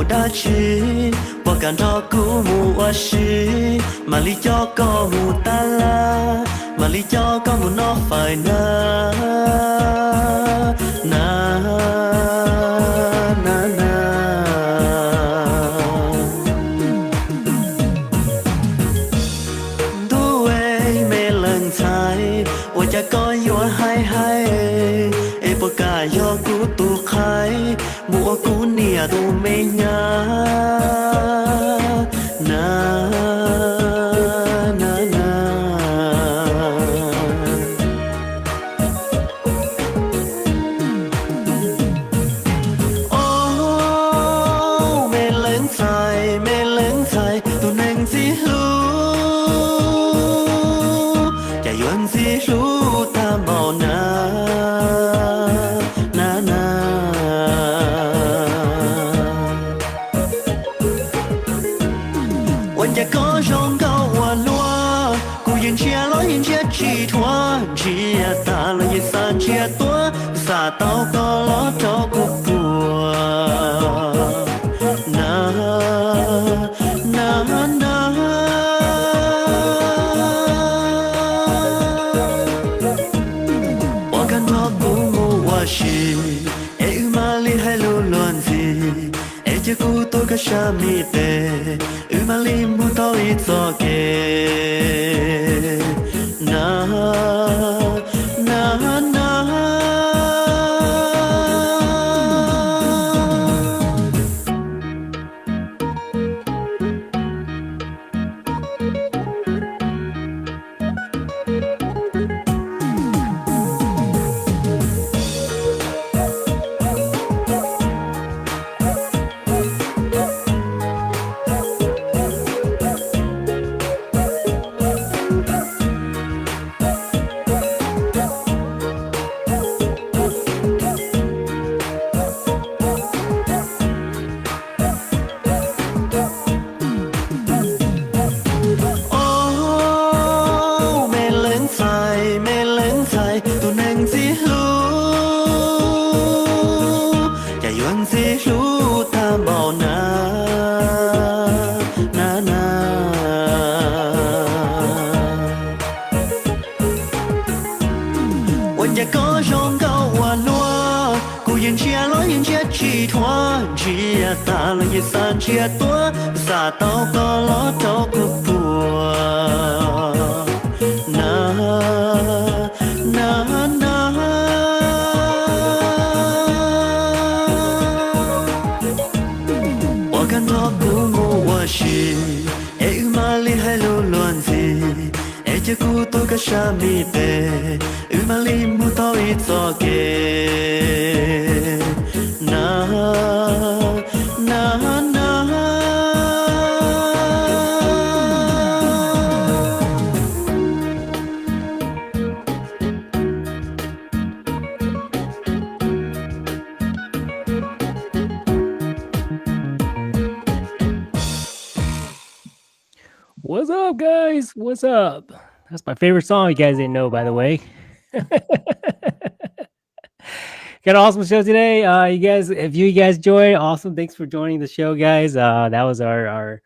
đã chi bỏ cả đó cũ mù hoa shi mà lý cho có mù ta la mà lý cho có mù nó phải na na na na đu ấy mê lần thái ôi cha có yêu hay hay e bỏ cả yêu cũ tu khai mua cũ nia tu mê nhá na na na oh mê lớn dài tu neng gì lu chả yuan gì lu ta màu na na naวันจะก็ร้องก็ว่าลัวกูยังเชียร์ร้อยยังเชียร์จีทัวเชียร์ตาและยังสานเชียร์ตัวสาเต้าก็ล้อเจ้ากูปวดนะนะนะว่ากันเพราะกูมัวชีเอ้ยมาลีให้รู้ล้วนสิเอ้ยจะกูตัวก็ชามีเตมาลิมุตออิโซเกนานานาตาและยังสานเชียร์ตัวสาเต้าก็ล้อเจ้ากูปวดนะนะนะว่ากันเพราะกูมัวชีเอ้ยมาลีให้รู้ล้วนสิเอ้ยจะกูตัวก็ชามีเตมาลีมุตออิโซเกนะna na What's up, guys? What's up? That's my favorite song. You guys didn't know, by the way. Got an awesome show today. You guys, if you guys enjoyed, awesome. Thanks for joining the show, guys. That was our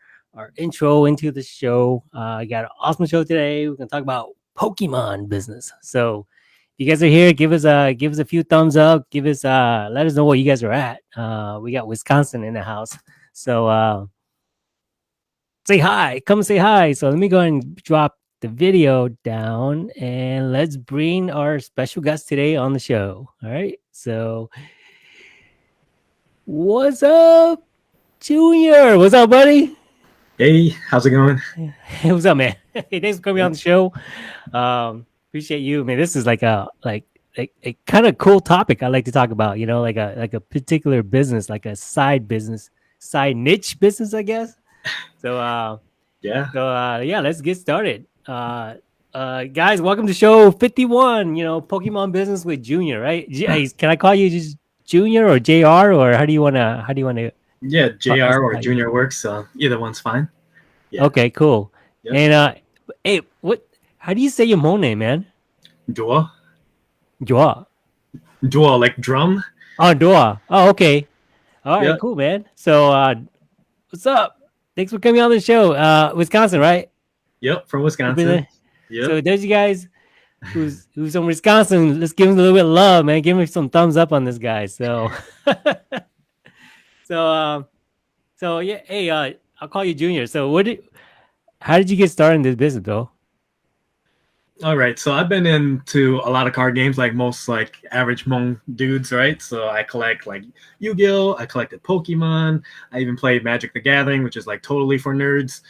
intro into the show. I got an awesome show today. We're gonna talk about Pokemon business. So if you guys are here, give us a few thumbs up. Give us let us know where you guys are at. We got Wisconsin in the house. So say hi. Come say hi. So let me go ahead and drop the video down and let's bring our special guest today on the show. All right. So what's up, Junior? What's up, buddy? Hey, how's it going? Hey, what's up, man? Hey, thanks for coming on the show. Appreciate you. Man, this is like a kind of cool topic I like to talk about, you know, like a particular business, like a side business, side niche business, I guess. So yeah, let's get started. Guys, welcome to show 51, you know, Pokemon business with Junior, right? Can I call you just Junior or JR, or how do you want to Yeah, JR or Junior works. Either one's fine. Yeah. Okay, cool. Yep. And hey, how do you say your Hmong name, man? Dua. Dua, like drum. Oh, Dua. Oh, okay. All right, Yeah. cool, man. So, what's up? Thanks for coming on the show. Wisconsin, right? Yep. From You've been Wisconsin. there. Yep. So, there's you guys who's from Wisconsin. Let's give him a little bit of love, man. Give him some thumbs up on this guy. So, so, so yeah. Hey, I'll call you Junior. So, how did you get started in this business, though? All right. So I've been into a lot of card games, like most like average Hmong dudes, right? So I collect like Yu-Gi-Oh. I collected Pokemon. I even played Magic the Gathering, which is like totally for nerds.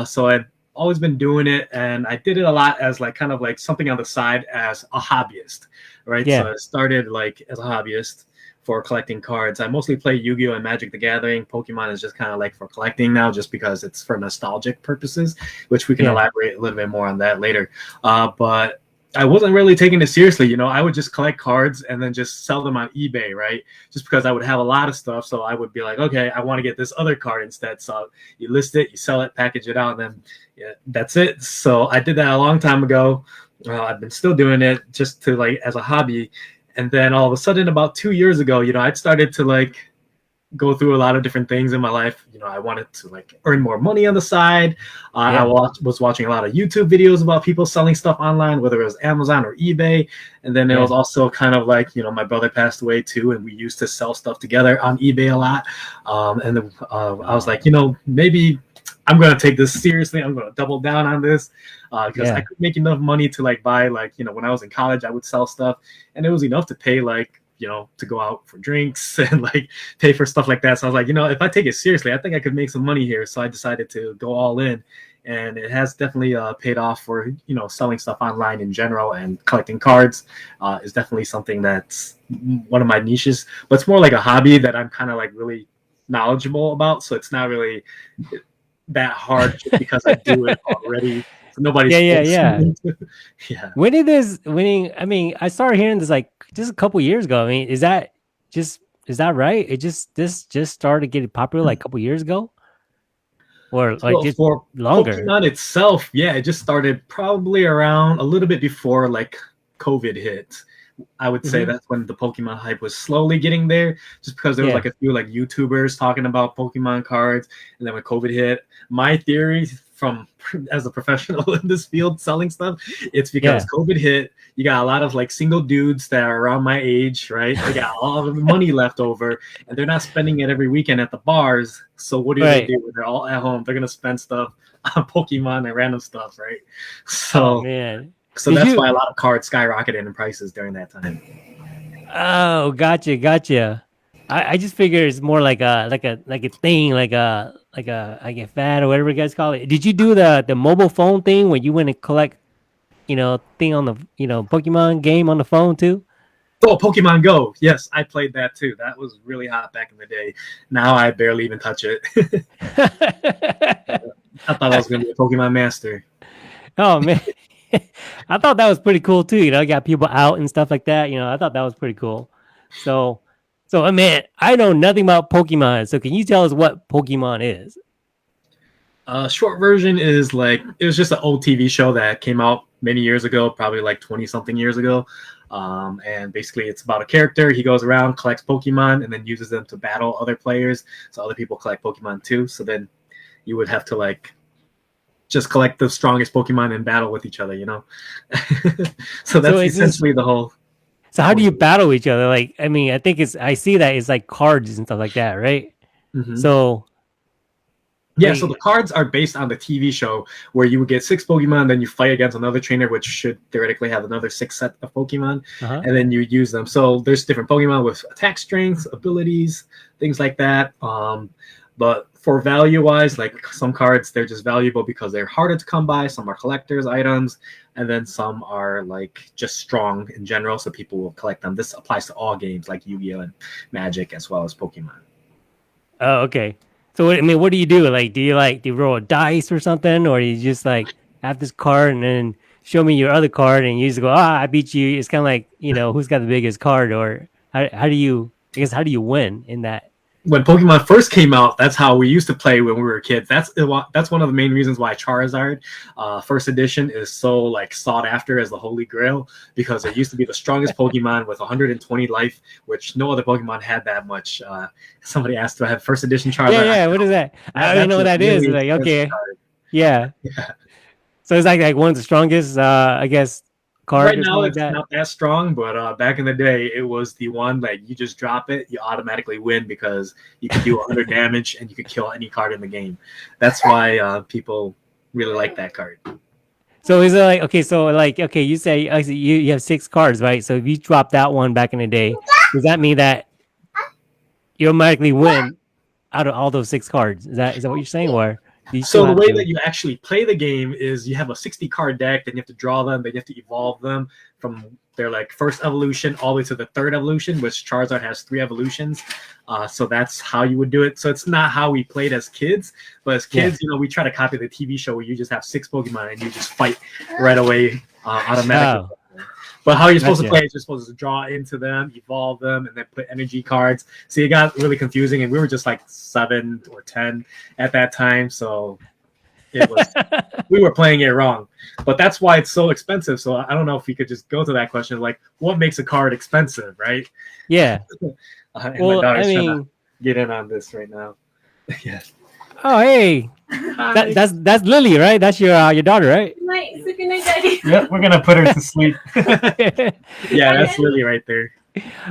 So I've always been doing it, and I did it a lot as like kind of like something on the side as a hobbyist, right? So Yeah, I started like as a hobbyist for collecting cards. I mostly play Yu-Gi-Oh and Magic the Gathering. Pokemon is just kind of like for collecting now, just because it's for nostalgic purposes, which we can yeah, elaborate a little bit more on that later. But I wasn't really taking it seriously. I would just collect cards and then just sell them on eBay, right? Just because I would have a lot of stuff. So I would be like, okay, I want to get this other card instead. So you list it, you sell it, package it out, and then yeah, that's it. So I did that a long time ago. I've been still doing it just to like as a hobby. And then all of a sudden, about 2 years ago, I'd started to like go through a lot of different things in my life. I wanted to like earn more money on the side. I yeah, was watching a lot of YouTube videos about people selling stuff online, whether it was Amazon or eBay. And then it yeah. was also kind of like, my brother passed away too, and we used to sell stuff together on eBay a lot. And then I was like, maybe I'm going to take this seriously. I'm going to double down on this because I Yeah. could make enough money to like buy like, when I was in college, I would sell stuff, and it was enough to pay like, to go out for drinks and like pay for stuff like that. So I was like, if I take it seriously, I think I could make some money here. So I decided to go all in, and it has definitely paid off for, selling stuff online in general, and collecting cards is definitely something that's one of my niches, but it's more like a hobby that I'm kind of like really knowledgeable about. So it's not really that hard just because I do it already. So nobody's Yeah, yeah, forcing yeah. me to. Yeah. When did this? I mean, I started hearing this like just a couple years ago. I mean, is that right? This just started getting popular like a couple years ago, or like So just for longer? Pokemon itself, yeah, it just started probably around a little bit before like COVID hit. I would say Hmm. that's when the Pokemon hype was slowly getting there, just because there was Yeah, like a few like YouTubers talking about Pokemon cards, and then when COVID hit, my theory from as a professional in this field selling stuff, it's because yeah. COVID hit. You got a lot of like single dudes that are around my age, right? They got all of the money left over, and they're not spending it every weekend at the bars. So what do they Right. do when they're all at home? They're gonna spend stuff on Pokemon and random stuff, right? Oh So man. so Did that's you? why a lot of cards skyrocketed in prices during that time. Oh, gotcha, gotcha. I just figure it's more like a thing, like a fad or whatever you guys call it. Did you do the mobile phone thing where you went and collect thing on the Pokemon game on the phone too? Oh, Pokemon Go. Yes, I played that too. That was really hot back in the day. Now I barely even touch it. I thought I was going to be a Pokemon master. Oh man, I thought that was pretty cool too. Got people out and stuff like that. I thought that was pretty cool. So, man, I know nothing about Pokemon. So, can you tell us what Pokemon is? Short version is like, it was just an old TV show that came out many years ago, probably like 20 something years ago. And basically, it's about a character. He goes around, collects Pokemon, and then uses them to battle other players. So other people collect Pokemon too. So then you would have to like just collect the strongest Pokemon and battle with each other, So So, that's is this? essentially the whole So, how do point. you battle each other? Like, I mean, I see that it's like cards and stuff like that, right? Mm-hmm. So, I Yeah, so mean, the cards are based on the TV show where you would get six Pokemon, then you fight against another trainer, which should theoretically have another six set of Pokemon, uh-huh. and then you use them. So there's different Pokemon with attack strengths, abilities, things like that. But for value wise, like some cards, they're just valuable because they're harder to come by. Some are collector's items, and then some are like just strong in general, so people will collect them. This applies to all games like Yu-Gi-Oh and Magic as well as Pokemon. Oh, okay. So, I mean, what do you do? Like, do you roll a dice or something, or you just like have this card and then show me your other card, and you just go, I beat you. It's kind of like who's got the biggest card, or how do you? I guess how do you win in that? when Pokemon first came out, that's how we used to play when we were kids. That's one of the main reasons why Charizard, first edition, is so like sought after as the holy grail, because it used to be the strongest Pokemon with 120 life, which no other Pokemon had that much. Somebody asked, "Do I have first edition Charizard?" Yeah. What is that? I don't even know what that is. Really Like, okay, card. yeah. Yeah. So it's like one of the strongest, I guess, card Right or something now, like it's that. not that strong, but back in the day, it was the one like you just drop it, you automatically win because you could do 100 damage and you could kill any card in the game. That's why people really like that card. So is it like, okay, so like, okay, you say you have 6 cards, right? So if you drop that one back in the day, does that mean that you automatically win out of all those 6 cards? Is that what you're saying, or do you still So the have way to? that you actually play the game is you have a 60 card deck, then you have to draw them, then you have to evolve them from their like first evolution all the way to the third evolution, which Charizard has 3 evolutions. So that's how you would do it. So it's not how we played as kids, but as kids, we try to copy the TV show where you just have 6 Pokemon and you just fight right away automatically. Oh, But how you're supposed to gotcha. play is you're supposed to draw into them, evolve them, and then put energy cards. So it got really confusing, and we were just like 7 or 10 at that time. So it was we were playing it wrong. But that's why it's so expensive. So I don't know if we could just go to that question, like what makes a card expensive, right? Yeah. And Well, my daughter's I trying to mean, get in on this right now. Yeah. oh hey, that's Lily, right? That's your daughter, right? Night, good night, Daddy. Yep, we're gonna put her to sleep. Yeah, that's Lily right there.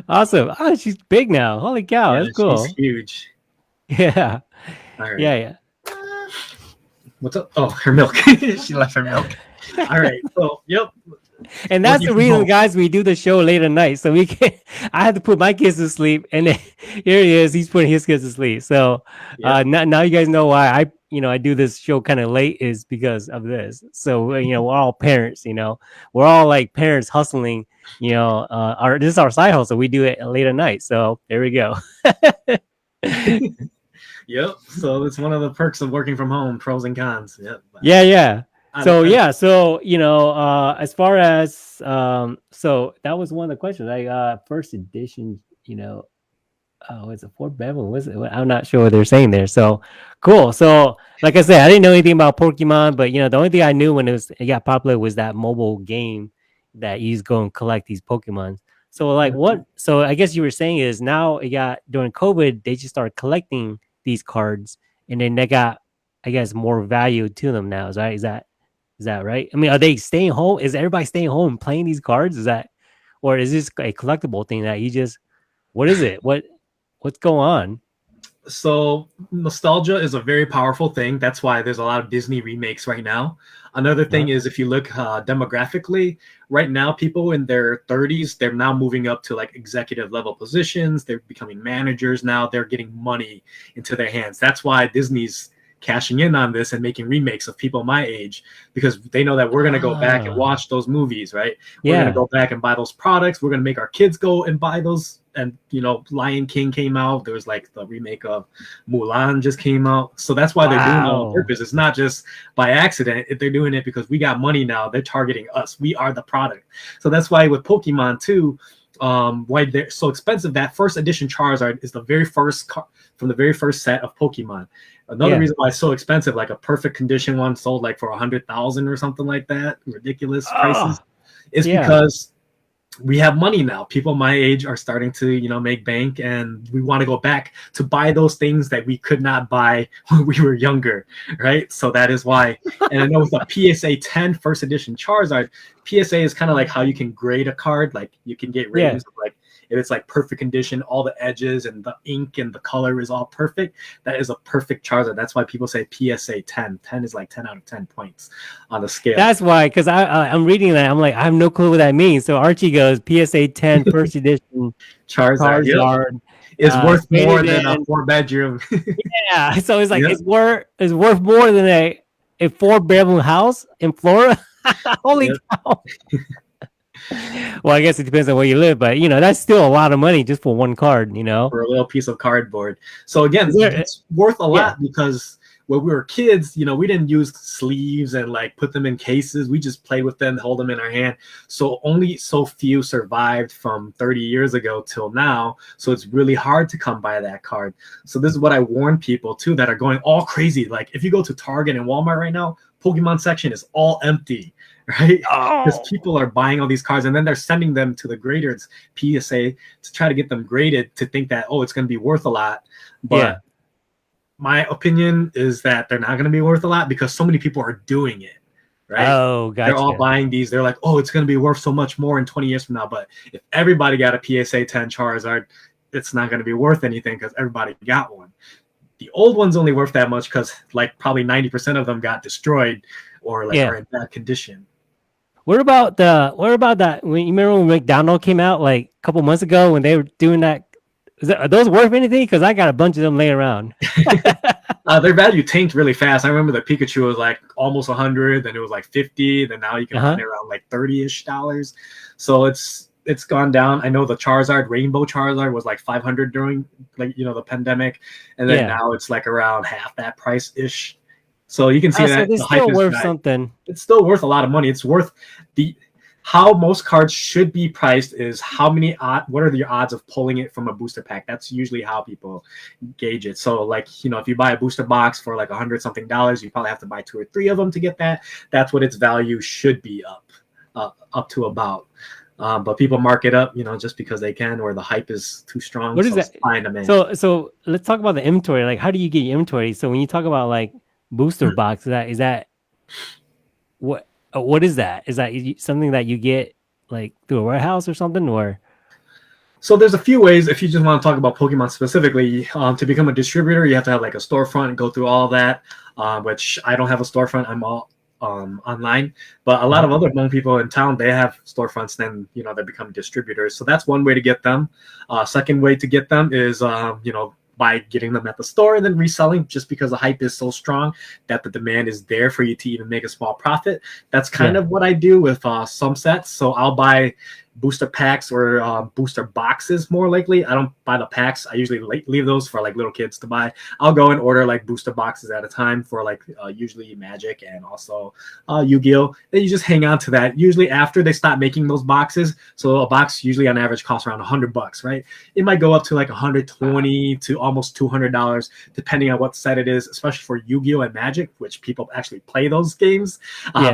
Awesome. Oh, she's big now. Holy cow, Yeah, that's cool. she's huge. Yeah. All right. Yeah. What's up? Oh, her milk. She left her milk. All right. So, yep. And that's Working the from reason, home. guys, we do the show late at night. So we can I had to put my kids to sleep, and then here he is, he's putting his kids to sleep. So Yep. now you guys know why I do this show kind of late, is because of this. So we're all parents, we're all like parents hustling, this is our side hustle. We do it late at night. So there we go. Yep. So it's one of the perks of working from home, pros and cons. Yep. Yeah. I- So I- yeah, so as far as so that was one of the questions. First edition, oh, it's a Fort Bevan. Was it? I'm not sure what they're saying there. So cool. So like I said, I didn't know anything about Pokemon, but the only thing I knew when it got popular was that mobile game that you just go and collect these Pokemon. So like what? So I guess you were saying is now it got during COVID, they just started collecting these cards, and then they got, I guess, more value to them now. Right? Is that right? I mean, are they staying home? Is everybody staying home and playing these cards? Or is this a collectible thing that you just? What is it? What's going on? So nostalgia is a very powerful thing. That's why there's a lot of Disney remakes right now. Another thing is, if you look demographically, right now people in their 30s, they're now moving up to like executive level positions. They're becoming managers now. They're getting money into their hands. That's why Disney's cashing in on this and making remakes of people my age, because they know that we're going to go back and watch those movies, right? We're going to go back and buy those products. We're going to make our kids go and buy those. And Lion King came out. There was like the remake of Mulan just came out. So that's why they're doing it on purpose. It's not just by accident. They're doing it because we got money now. They're targeting us. We are the product. So that's why with Pokemon too, why they're so expensive. That first edition Charizard is the very first from the very first set of Pokemon. Another reason why it's so expensive, like a perfect condition one sold like for 100,000 or something like that, ridiculous prices, is because we have money now. People my age are starting to, make bank, and we want to go back to buy those things that we could not buy when we were younger, right? So that is why. And I know with the PSA 10 first edition Charizard, PSA is kind of like how you can grade a card. Like you can get ratings of like, if it's like perfect condition, all the edges and the ink and the color is all perfect, that is a perfect Charizard. That's why people say PSA 10. 10 is like 10 out of 10 points on the scale. That's why, because I'm reading that. I'm like, I have no clue what that means. So Archie goes, PSA 10 first edition Charizard is worth more than a 4-bedroom. Yeah. So it's like, it's worth more than a 4-bedroom house in Florida. Holy cow. Well, I guess it depends on where you live, but that's still a lot of money just for one card, for a little piece of cardboard. So again, it's worth a lot because when we were kids, you know, we didn't use sleeves and like put them in cases. We just played with them, hold them in our hand. So only so few survived from 30 years ago till now. So it's really hard to come by that card. So this is what I warn people too that are going all crazy. Like if you go to Target and Walmart right now, Pokemon section is all empty, right? Because people are buying all these cards and then they're sending them to the graders, PSA, to try to get them graded to think that, oh, it's going to be worth a lot. But my opinion is that they're not going to be worth a lot because so many people are doing it, right? Oh, gotcha. They're all buying these. They're like, oh, it's going to be worth so much more in 20 years from now. But if everybody got a PSA 10 Charizard, it's not going to be worth anything because everybody got one. The old one's only worth that much because like probably 90% of them got destroyed or like are in bad condition. What about that? When you remember when McDonald came out like a couple months ago when they were doing that? Are those worth anything? Because I got a bunch of them laying around. Their value tanked really fast. I remember the Pikachu was like almost 100, then it was like 50, then now you can find it around like $30-ish. So it's gone down. I know the Charizard, Rainbow Charizard, was like 500 during like the pandemic, and then now it's like around half that price ish. So you can see that it's still worth something. It's still worth a lot of money. It's worth how most cards should be priced is what are the odds of pulling it from a booster pack? That's usually how people gauge it. So like, if you buy a booster box for like $100 something, you probably have to buy 2 or 3 of them to get that. That's what its value should be up to about. But people mark it up, just because they can, or the hype is too strong. What is that? So let's talk about the inventory. Like, how do you get your inventory? So when you talk about like booster box, is that what is that? Is that something that you get like through a warehouse or something, or? So there's a few ways. If you just want to talk about Pokemon specifically, to become a distributor, you have to have like a storefront and go through all of that. Which I don't have a storefront. I'm all online, but a lot of other Hmong people in town, they have storefronts. Then they become distributors. So that's one way to get them. Second way to get them is by getting them at the store and then reselling, just because the hype is so strong that the demand is there for you to even make a small profit. That's kind of what I do with some sets. So I'll buy booster packs or booster boxes more likely. I don't buy the packs. I usually leave those for like little kids to buy. I'll go and order like booster boxes at a time for like usually Magic and also Yu-Gi-Oh! Then you just hang on to that. Usually after they stop making those boxes, so a box usually on average costs around $100, right? It might go up to like $120 to almost $200 depending on what set it is, especially for Yu-Gi-Oh! And Magic, which people actually play those games.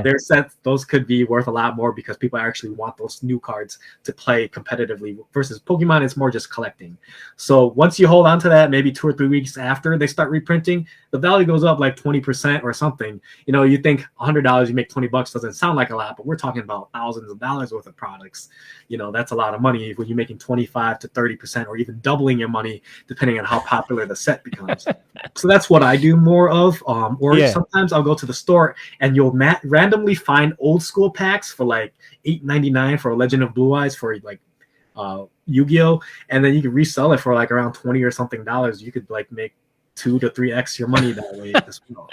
Their sets, those could be worth a lot more because people actually want those new cards to play competitively, versus Pokemon, it's more just collecting. So once you hold on to that, maybe 2 or 3 weeks after they start reprinting, the value goes up like 20% or something. You think $100, you make $20, doesn't sound like a lot, but we're talking about thousands of dollars worth of products. That's a lot of money when you're making 25 to 30% or even doubling your money depending on how popular the set becomes. So that's what I do more of. Sometimes I'll go to the store and you'll randomly find old school packs for like $8.99 for a Legend of Blue Eyes for like Yu-Gi-Oh! And then you can resell it for like around $20 or something. You could like make 2 to 3x your money that way as well.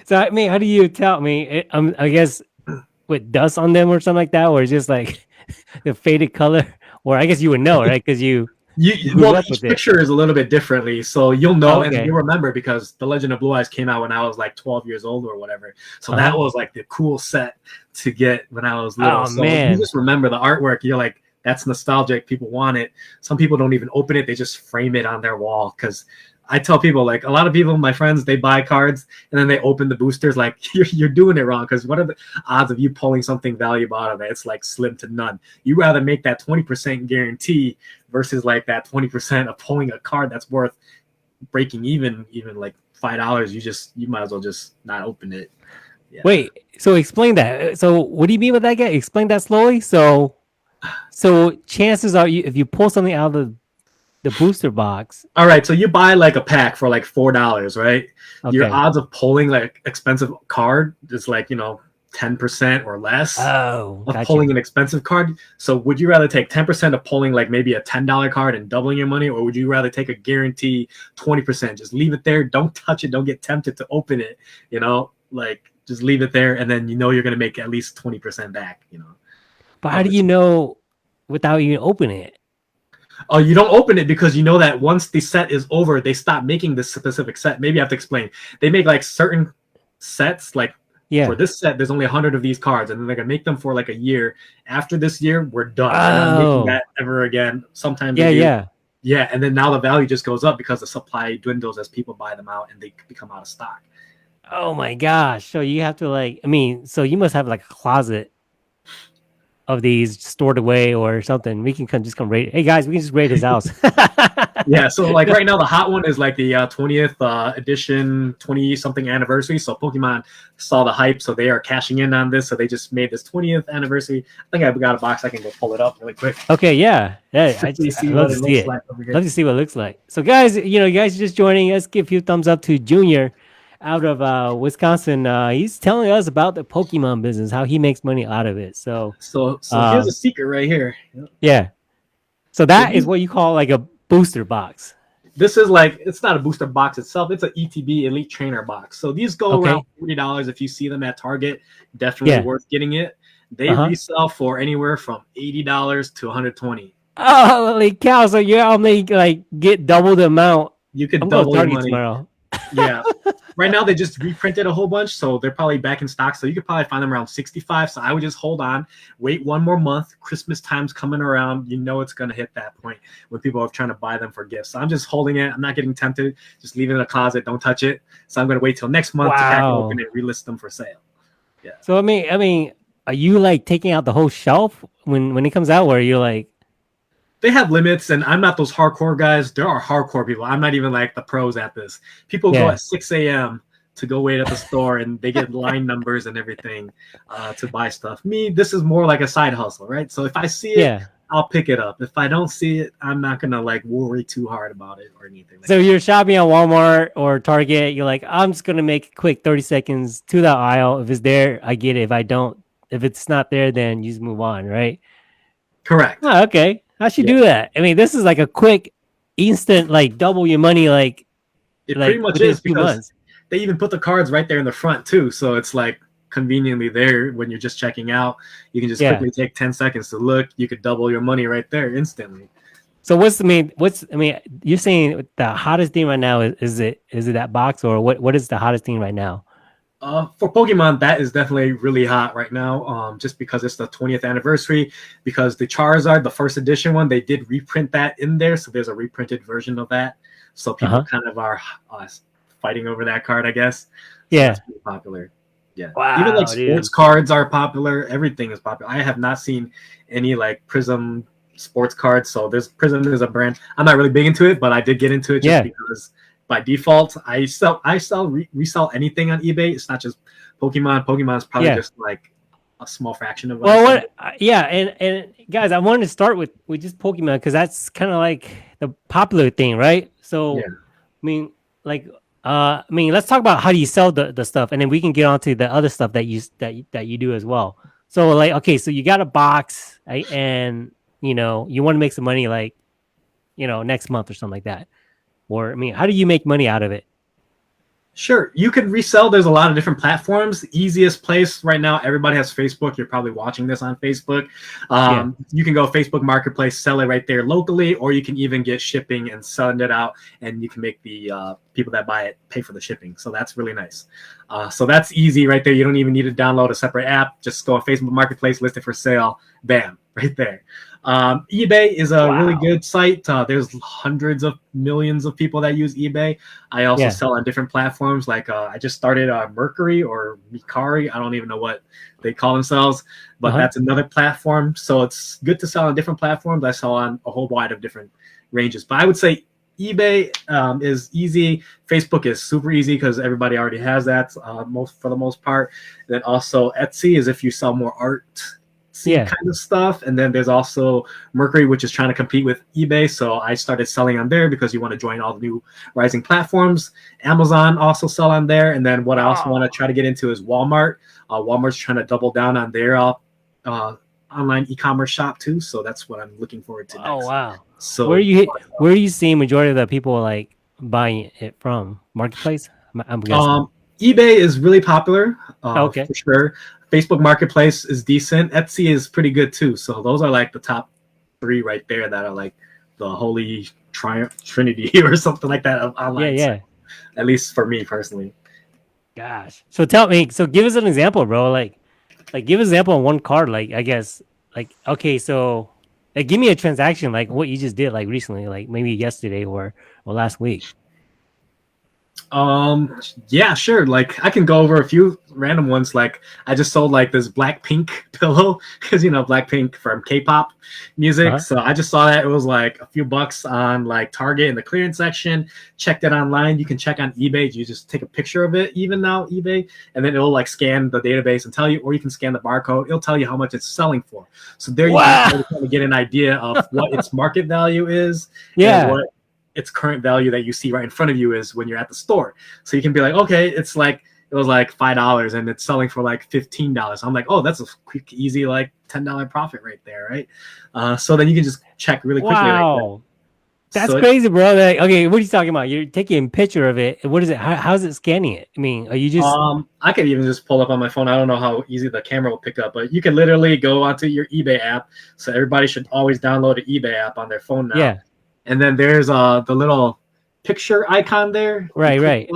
So I mean, how do you tell me? I guess with dust on them or something like that, or just like the faded color, or I guess you would know, right? Because each picture is a little bit differently, so you'll know and you remember because the Legend of Blue Eyes came out when I was like 12 years old or whatever. So that was like the cool set to get when I was little. You just remember the artwork. You're like, that's nostalgic. People want it. Some people don't even open it. They just frame it on their wall. Because I tell people, like a lot of people, my friends, they buy cards and then they open the boosters. Like you're doing it wrong. Because what are the odds of you pulling something valuable out of it? It's like slim to none. You rather make that 20% guarantee versus like that 20% of pulling a card that's worth breaking even like $5. You might as well just not open it. Yeah. Wait, so explain that. So what do you mean with that, guy? Explain that slowly. So chances are, if you pull something out of the booster box. All right, so you buy like a pack for like $4, right? Okay. Your odds of pulling like expensive card is like 10% or less of pulling an expensive card. So would you rather take 10% of pulling like maybe a $10 card and doubling your money, or would you rather take a guarantee 20%? Just leave it there, don't touch it, don't get tempted to open it. Like just leave it there, and then you're gonna make at least 20% back. But how do you know without even opening it? Oh, you don't open it because you know that once the set is over, they stop making this specific set. Maybe I have to explain. They make like certain sets, like for Yeah. this set, there's only 100 of these cards, and then they're gonna make them for like a year. After this year, we're done. We're not making Oh. that ever again. Sometimes Yeah, they do. yeah. Yeah, and then now the value just goes up because the supply dwindles as people buy them out and they become out of stock. Oh my gosh. So you have to like, I mean, so you must have like a closet of these stored away or something. We can just come raid. Hey guys, we can just raid his house. Yeah, so like right now the hot one is like the 20th edition, 20 something anniversary. So Pokemon saw the hype, so they are cashing in on this. So they just made this 20th anniversary. I think I've got a box. I can go pull it up really quick. Okay, yeah. Yeah, I'd See love what to it see looks it. like over here. Love to see what it looks like. So guys, you guys are just joining. Let's give a few thumbs up to Junior out of Wisconsin. He's telling us about the Pokemon business, how he makes money out of it. So Here's a secret right here. yeah. So that is what you call like a booster box. This is like, it's not a booster box itself. It's an ETB Elite Trainer box. So these go around $40 if you see them at Target. Definitely worth getting it. They resell for anywhere from $80 to $120. Holy cow! So you only like get double the amount. You could I'm double going your Target money. tomorrow. Yeah. Right now they just reprinted a whole bunch, so they're probably back in stock. So you could probably find them around 65. So I would just hold on, wait one more month. Christmas time's coming around. You know it's gonna hit that point when people are trying to buy them for gifts. So I'm just holding it. I'm not getting tempted. Just leave it in the closet. Don't touch it. So I'm gonna wait till next month to crack it open and relist them for sale. Yeah. So I mean, are you like taking out the whole shelf when it comes out? Where you're like, they have limits, and I'm not those hardcore guys. There are hardcore people. I'm not even like the pros at this. People go at 6 a.m. to go wait at the store, and they get line numbers and everything to buy stuff. Me, this is more like a side hustle, right? So if I see it, I'll pick it up. If I don't see it, I'm not gonna like worry too hard about it or anything. So you're shopping at Walmart or Target. You're like, I'm just gonna make a quick 30 seconds to that aisle. If it's there, I get it. If I don't, if it's not there, then you just move on, right? Correct. Oh, okay. How should do that? I mean, this is like a quick, instant, like double your money, like it pretty much is because they even put the cards right there in the front too. So it's like conveniently there when you're just checking out. You can just quickly take 10 seconds to look. You could double your money right there instantly. So you're saying the hottest thing right now is it that box, or what is the hottest thing right now? For Pokemon, that is definitely really hot right now, just because it's the 20th anniversary. Because the Charizard, the first edition one, they did reprint that in there, so there's a reprinted version of that. So people kind of are fighting over that card, I guess. So that's pretty popular. Yeah. Wow, even like sports cards are popular. Everything is popular. I have not seen any like Prism sports cards. So Prism is a brand. I'm not really big into it, but I did get into it just because. By default, I resell anything on eBay. It's not just Pokemon. Pokemon is probably just like a small fraction of what. And guys, I wanted to start with just Pokemon because that's kind of like the popular thing, right? So, I mean, let's talk about how do you sell the stuff, and then we can get on to the other stuff that you do as well. So, like, okay, so you got a box, right? And you want to make some money, like, next month or something like that. Or, I mean, how do you make money out of it? Sure. You can resell. There's a lot of different platforms. The easiest place right now, everybody has Facebook. You're probably watching this on Facebook. You can go Facebook Marketplace, sell it right there locally, or you can even get shipping and send it out, and you can make the people that buy it pay for the shipping. So that's really nice. So that's easy right there. You don't even need to download a separate app. Just go on Facebook Marketplace, list it for sale. Bam, right there. eBay is a really good site. There's hundreds of millions of people that use eBay. I also sell on different platforms. Like I just started Mercury or Mikari. I don't even know what they call themselves, but that's another platform. So it's good to sell on different platforms. I sell on a whole wide of different ranges. But I would say eBay is easy. Facebook is super easy because everybody already has that for the most part. Then also Etsy is if you sell more art kind of stuff. And then there's also Mercury, which is trying to compete with eBay. So I started selling on there because you want to join all the new rising platforms. Amazon also sell on there. And then what I also want to try to get into is Walmart. Walmart's trying to double down on their online e-commerce shop too. So that's what I'm looking forward to next. Oh, wow. So where are you seeing majority of the people like buying it from? Marketplace? I'm guessing. eBay is really popular. Okay. For sure. Facebook Marketplace is decent. Etsy is pretty good too. So those are like the top 3 right there that are like the holy trinity or something like that of online. Yeah. At least for me personally. Gosh. So tell me. So give us an example, bro. Like give an example on one card. Like I guess. Like okay, so like give me a transaction like what you just did like recently, like maybe yesterday or last week. Yeah, sure. Like I can go over a few random ones. Like I just sold like this Blackpink pillow because Blackpink from K-pop music. Uh-huh. So I just saw that it was like a few bucks on like Target in the clearance section. Checked it online. You can check on eBay. You just take a picture of it even now eBay, and then it'll like scan the database and tell you, or you can scan the barcode. It'll tell you how much it's selling for. So there you can kind of get an idea of what its market value is. Yeah. And what its current value that you see right in front of you is when you're at the store. So you can be like, okay, it was like $5 and it's selling for like $15. I'm like, oh, that's a quick, easy like $10 profit right there, right? So then you can just check really quickly. Wow. Like that's crazy, bro. Like, okay, what are you talking about? You're taking a picture of it. What is it? How's it scanning it? I mean, are you just I could even just pull up on my phone. I don't know how easy the camera will pick up, but you can literally go onto your eBay app. So everybody should always download an eBay app on their phone now. Yeah. And then there's the little picture icon there. Right.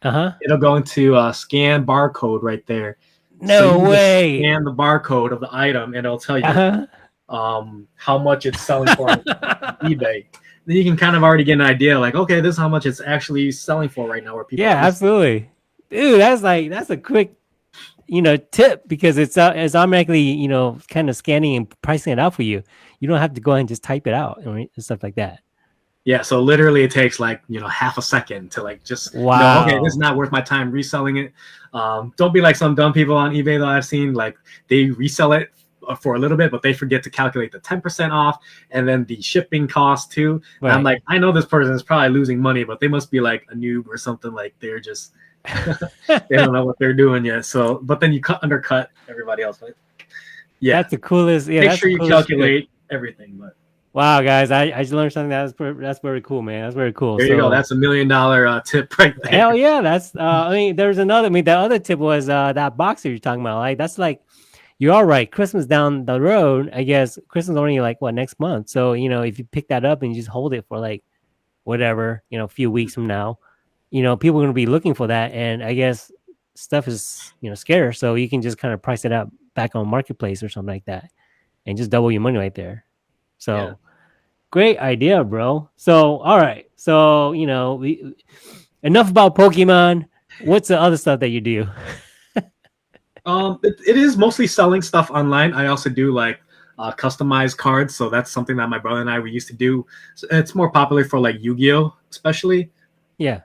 It'll go into scan barcode right there. No way. Scan the barcode of the item, and it'll tell you how much it's selling for on eBay. Then you can kind of already get an idea, like, okay, this is how much it's actually selling for right now. Where people, absolutely, dude. That's a quick, tip because it's automatically, kind of scanning and pricing it out for you. You don't have to go ahead and just type it out and stuff like that. Yeah, so literally it takes like half a second to like just wow. Okay, this is not worth my time reselling it. Don't be like some dumb people on eBay that I've seen, like they resell it for a little bit, but they forget to calculate the 10% off and then the shipping cost too. Right. I'm like, I know this person is probably losing money, but they must be like a noob or something. Like they're just they don't know what they're doing yet. So, but then you undercut everybody else. Right? Yeah, that's the coolest. Yeah, make sure you calculate everything. But wow, guys, I just learned something that's very cool, man. That's very cool. There you go. That's $1 million tip right there. Hell yeah, that's. There's another. The other tip was that box that you're talking about. Like that's like. You're all right. Christmas down the road, I guess. Christmas only like next month. So if you pick that up and you just hold it for like whatever, a few weeks from now, people are gonna be looking for that, and I guess stuff is scarce. So you can just kind of price it out back on marketplace or something like that, and just double your money right there. So great idea, bro. So all right. So enough about Pokemon. What's the other stuff that you do? It is mostly selling stuff online. I also do like customized cards, so that's something that my brother and we used to do. So it's more popular for like Yu-Gi-Oh, especially. Yeah.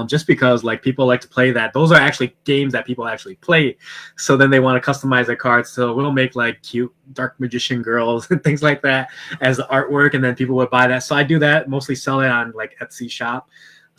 Just because like people like to play that. Those are actually games that people actually play. So then they want to customize their cards. So we'll make like cute dark magician girls and things like that as the artwork, and then people would buy that. So I do that, mostly sell it on like Etsy shop.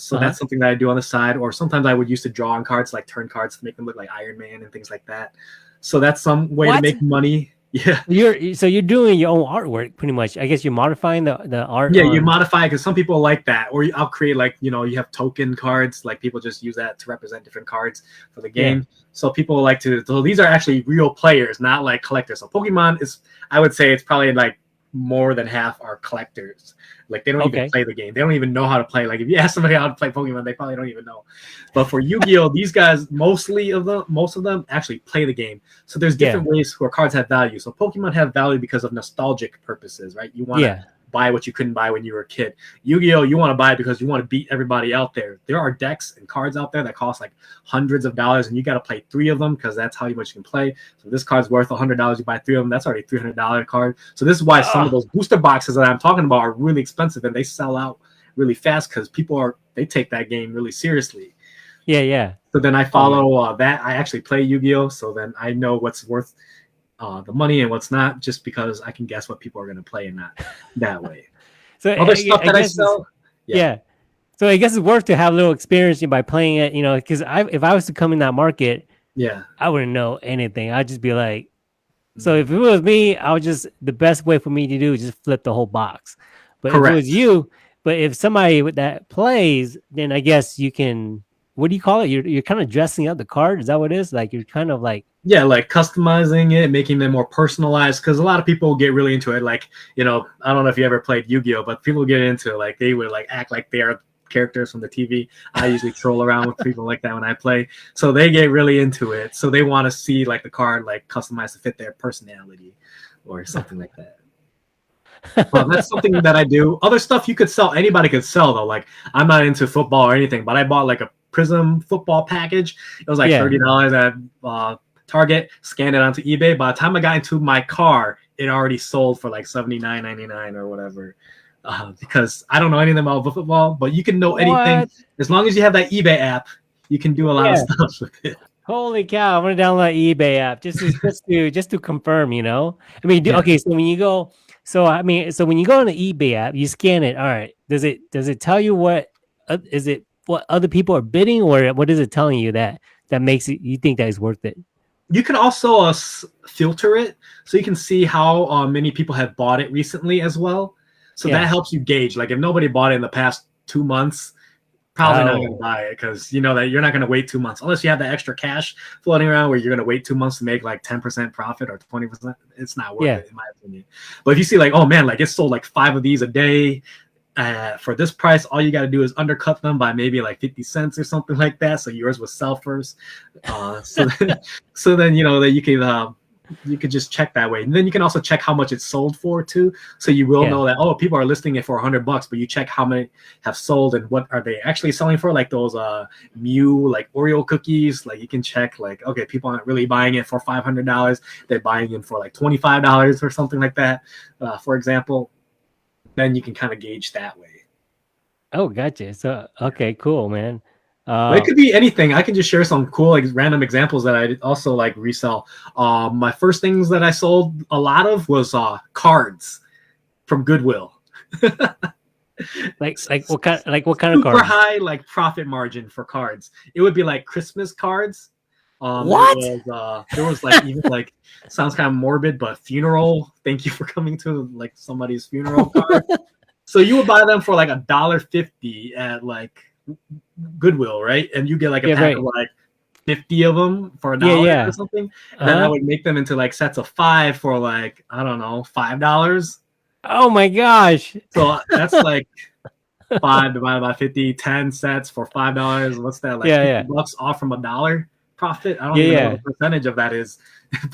So that's something that I do on the side, or sometimes I would use to draw on cards, like turn cards to make them look like Iron Man and things like that. So that's some way to make money. Yeah. You're doing your own artwork pretty much. I guess you're modifying the art. Yeah, you modify because some people like that. Or I'll create like, you have token cards, like people just use that to represent different cards for the game. Yeah. So people like to, so these are actually real players, not like collectors. So Pokemon is, I would say it's probably like more than half are collectors. Like they don't even play the game. They don't even know how to play. Like if you ask somebody how to play Pokemon, they probably don't even know. But for Yu-Gi-Oh, these guys, most of them actually play the game. So there's different ways where cards have value. So Pokemon have value because of nostalgic purposes, right? You want to buy what you couldn't buy when you were a kid. Yu-Gi-Oh, you want to buy it because you want to beat everybody out there. There are decks and cards out there that cost like hundreds of dollars, and you got to play 3 of them because that's how much you can play. So this card's worth $100. You buy 3 of them, that's already $300 card. So this is why some of those booster boxes that I'm talking about are really expensive, and they sell out really fast because they take that game really seriously. Yeah. So then I follow that. I actually play Yu-Gi-Oh, so then I know what's worth the money and what's not, just because I can guess what people are going to play and not that way. So other stuff that I sell, so I guess it's worth to have a little experience by playing it, because if I was to come in that market, I wouldn't know anything. I'd just be like, so if it was me, the best way for me to do is just flip the whole box. But if it was you, but if somebody that plays, then I guess you can what do you call it? You're kind of dressing up the card. Is that what it is? Like you're kind of like Yeah, like customizing it, making them more personalized. Because a lot of people get really into it. Like, you know, I don't know if you ever played Yu-Gi-Oh, but people get into it. Like they would like act like they are characters from the TV. I usually troll around with people like that when I play. So they get really into it. So they want to see like the card like customized to fit their personality or something like that. That's something that I do. Other stuff you could sell. Anybody could sell though. Like I'm not into football or anything, but I bought like a Prism football package. It was like $30 at Target. Scanned it onto eBay. By the time I got into my car, it already sold for like $79.99 or whatever. Because I don't know anything about football, but you can know anything as long as you have that eBay app. You can do a lot of stuff with it. Holy cow! I'm gonna download eBay app just to confirm. You know, I mean, okay. So when you go, so when you go on the eBay app, you scan it. All right. Does it tell you what what other people are bidding, or what is it telling you that makes it you think that is worth it? You can also filter it so you can see how many people have bought it recently as well. So that helps you gauge. Like if nobody bought it in the past 2 months, probably not going to buy it because you know that you're not going to wait 2 months unless you have that extra cash floating around where you're going to wait 2 months to make like 10% profit or 20%. It's not worth it in my opinion. But if you see like, oh man, like it sold like 5 of these a day for this price, all you got to do is undercut them by maybe like 50 cents or something like that. So yours will sell first. So then you know that you could just check that way, and then you can also check how much it's sold for too. So you will know that people are listing it for $100, but you check how many have sold and what are they actually selling for. Like those Mew like Oreo cookies, like you can check like okay, people aren't really buying it for $500. They're buying it for like $25 or something like that, for example. Then you can kind of gauge that way. Oh, gotcha. So okay, cool, man. It could be anything. I can just share some cool like random examples that I also like resell. My first things that I sold a lot of was cards from Goodwill. like what kind of cards? Super high like profit margin for cards. It would be like Christmas cards. What? There was like even like sounds kind of morbid, but funeral. Thank you for coming to like somebody's funeral card. So you would buy them for like $1.50 at like Goodwill, right? And you get like a pack of like 50 of them for $1 or something. And then I would make them into like sets of 5 for like I don't know $5. Oh my gosh! So that's like 5 divided by 50, 10 sets for $5. What's that? Like $50 off from $1 profit. I don't even know what the percentage of that is,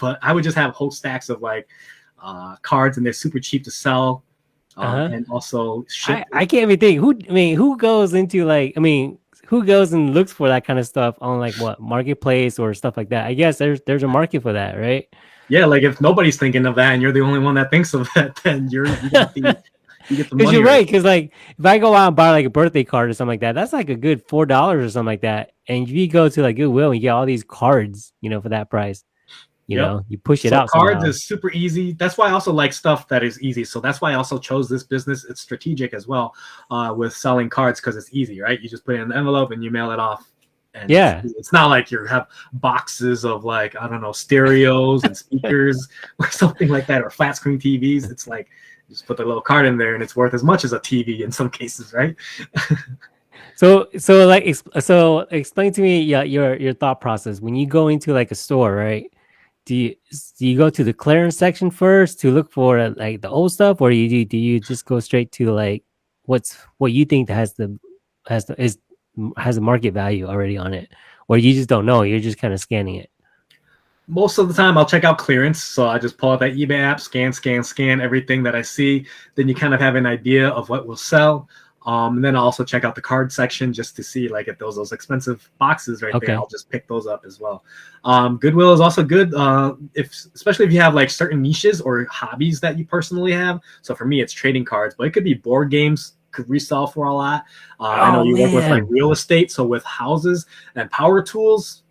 but I would just have whole stacks of like cards, and they're super cheap to sell. And also ship. I can't even think who goes into like who goes and looks for that kind of stuff on like what marketplace or stuff like that. I guess there's a market for that, right? Yeah, like if nobody's thinking of that and you're the only one that thinks of that, then you get the money. Because you're right. Because like if I go out and buy like a birthday card or something like that, that's like a good $4 or something like that. And if you go to like Goodwill and you get all these cards, you know, for that price. You know, you push it out. Cards is super easy. That's why I also like stuff that is easy. So that's why I also chose this business. It's strategic as well with selling cards because it's easy, right? You just put it in the envelope and you mail it off. And it's not like you have boxes of like, I don't know, stereos and speakers or something like that, or flat screen TVs. It's like you just put the little card in there and it's worth as much as a TV in some cases, right? So explain to me your thought process when you go into like a store, right? Do you go to the clearance section first to look for like the old stuff, or do you just go straight to like what you think has the market value already on it, or you just don't know, you're just kind of scanning it? Most of the time I'll check out clearance, so I just pull out that eBay app, scan everything that I see. Then you kind of have an idea of what will sell. And then I'll also check out the card section just to see like if those expensive boxes right there. I'll just pick those up as well. Goodwill is also good especially if you have like certain niches or hobbies that you personally have. So for me, it's trading cards, but it could be board games. Could resell for a lot. I know you work with like real estate, so with houses and power tools.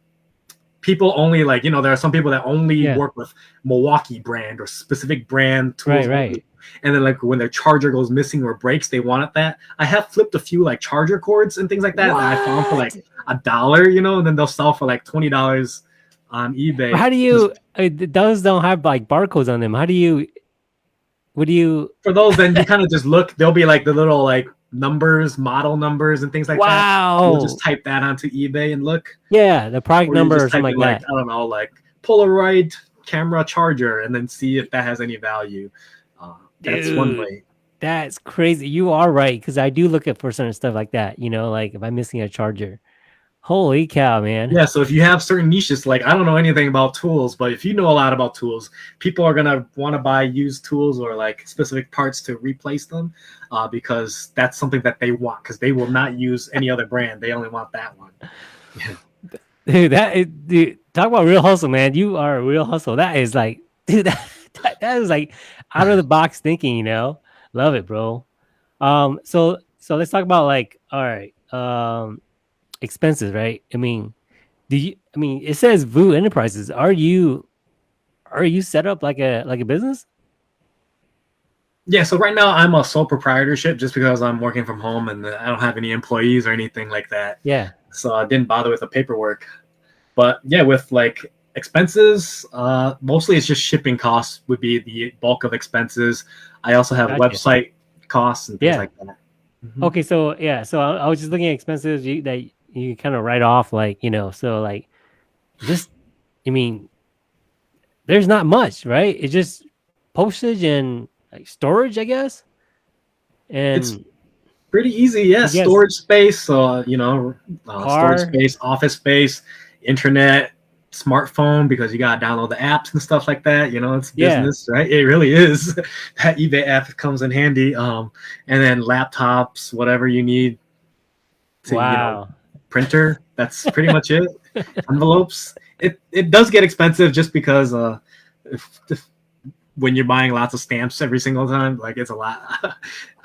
People only like, you know, there are some people that only work with Milwaukee brand or specific brand tools. Right. And then like when their charger goes missing or breaks, they wanted that. I have flipped a few like charger cords and things like that that I found for like $1, you know, and then they'll sell for like $20 on eBay. How do you those don't have like barcodes on them? What do you for those? Then you kind of just look. There'll be like the little like numbers, model numbers, and things like that. Wow. You'll just type that onto eBay and look. Yeah, the product Or you number or just type something in, like like, that. I don't know, like Polaroid camera charger, and then see if that has any value. That's one Dude. way. That's crazy. You are right, because I do look at for certain stuff like that. You know, like if I'm missing a charger. Holy cow, man! Yeah, so if you have certain niches, like I don't know anything about tools, but if you know a lot about tools, people are gonna want to buy used tools or like specific parts to replace them, because that's something that they want. Because they will not use any other brand; they only want that one. Yeah. Dude, talk about real hustle, man. You are a real hustle. That is like, dude, that is like out of the box thinking. You know, love it, bro. So let's talk about like, all right, expenses, right? I mean, do you? I mean, it says Vu Enterprises. Are you set up like a business? Yeah, so right now I'm a sole proprietorship just because I'm working from home and I don't have any employees or anything like that. Yeah, So I didn't bother with the paperwork. But yeah, with like expenses, mostly it's just shipping costs would be the bulk of expenses. I also have gotcha. website costs and things Yeah. like that. Mhm. Okay, so yeah, so I was just looking at expenses that you kind of write off, like so like just, I mean, there's not much, right? It's just postage and like storage, I guess, It's and pretty easy, yeah. I guess Storage space, storage car. space, office space, internet, smartphone, because you gotta download the apps and stuff like that. It's Yeah. business, right? It really is. That eBay app comes in handy. And then laptops, whatever you need to, Wow. printer. That's pretty much it. Envelopes. It does get expensive just because if when you're buying lots of stamps every single time, like it's a lot.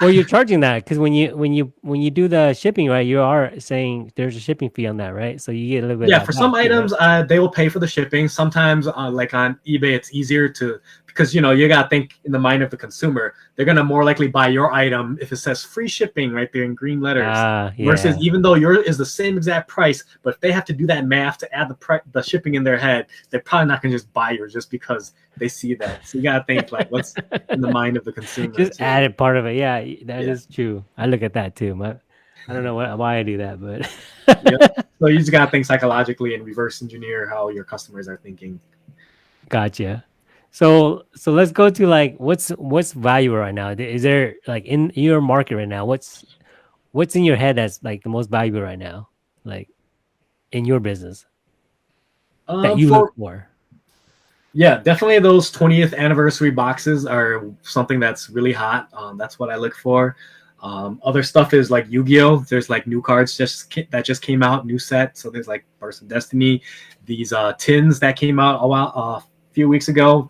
Well, you're charging that because when you do the shipping, right? You are saying there's a shipping fee on that, right? So you get a little bit of Yeah, that for some back too, right? items, they will pay for the shipping. Sometimes, like on eBay, it's easier to, because you gotta think in the mind of the consumer. They're gonna more likely buy your item if it says free shipping right there in green letters, versus Yeah. even though yours is the same exact price, but if they have to do that math to add the shipping in their head, they're probably not gonna just buy yours just because they see that. So you gotta think like what's in the mind of the consumer Just too. added part of it. Yeah, that Yeah. is true. I look at that too. I don't know why I do that, but Yep. So you just gotta think psychologically and reverse engineer how your customers are thinking. gotcha. So let's go to like what's value right now? Is there like in your market right now? What's in your head that's like the most valuable right now? Like in your business that you look For for? Yeah, definitely those 20th anniversary boxes are something that's really hot. That's what I look for. Other stuff is like Yu-Gi-Oh! There's like new cards that just came out, new set. So there's like Burst of Destiny. These tins that came out a few weeks ago.